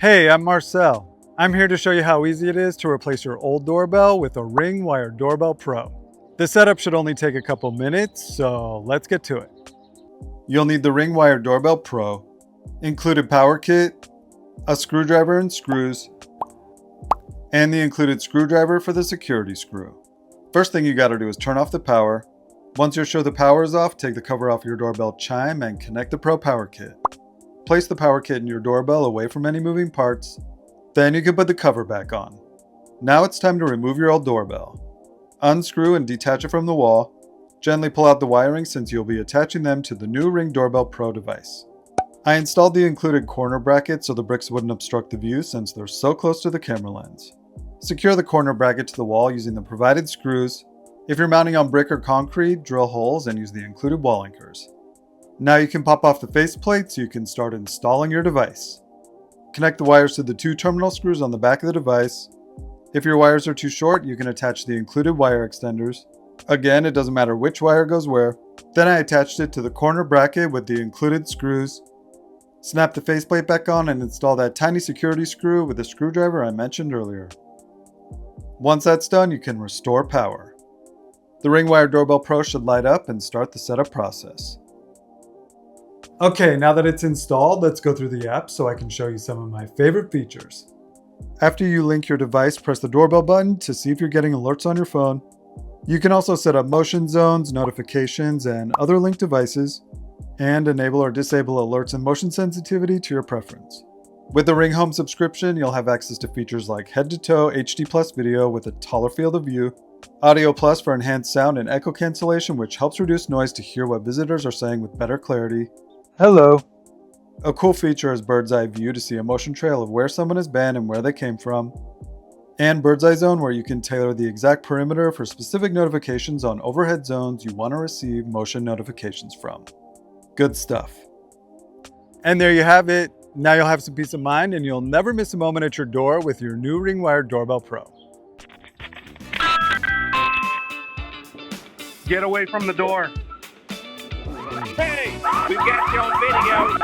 Hey, I'm Marcel. I'm here to show you how easy it is to replace your old doorbell with a Ring Wired Doorbell Pro. The setup should only take a couple minutes, so let's get to it. You'll need the Ring Wired Doorbell Pro, included power kit, a screwdriver and screws, and the included screwdriver for the security screw. First thing you gotta do is turn off the power. Once you're sure the power is off, take the cover off your doorbell chime and connect the Pro power kit. Place the power kit in your doorbell away from any moving parts. Then you can put the cover back on. Now it's time to remove your old doorbell. Unscrew and detach it from the wall. Gently pull out the wiring since you'll be attaching them to the new Ring Doorbell Pro device. I installed the included corner bracket so the bricks wouldn't obstruct the view since they're so close to the camera lens. Secure the corner bracket to the wall using the provided screws. If you're mounting on brick or concrete, drill holes and use the included wall anchors. Now you can pop off the faceplate so you can start installing your device. Connect the wires to the 2 terminal screws on the back of the device. If your wires are too short, you can attach the included wire extenders. Again, it doesn't matter which wire goes where. Then I attached it to the corner bracket with the included screws. Snap the faceplate back on and install that tiny security screw with the screwdriver I mentioned earlier. Once that's done, you can restore power. The Ring Wired Doorbell Pro should light up and start the setup process. Okay, now that it's installed, let's go through the app so I can show you some of my favorite features. After you link your device, press the doorbell button to see if you're getting alerts on your phone. You can also set up motion zones, notifications, and other linked devices, and enable or disable alerts and motion sensitivity to your preference. With the Ring Home subscription, you'll have access to features like head-to-toe HD Plus video with a taller field of view, Audio Plus for enhanced sound and echo cancellation, which helps reduce noise to hear what visitors are saying with better clarity. Hello. A cool feature is bird's eye view to see a motion trail of where someone has been and where they came from. And bird's eye zone where you can tailor the exact perimeter for specific notifications on overhead zones you want to receive motion notifications from. Good stuff. And there you have it. Now you'll have some peace of mind and you'll never miss a moment at your door with your new Ring Wired Doorbell Pro. Get away from the door. Hey, we've got you on video.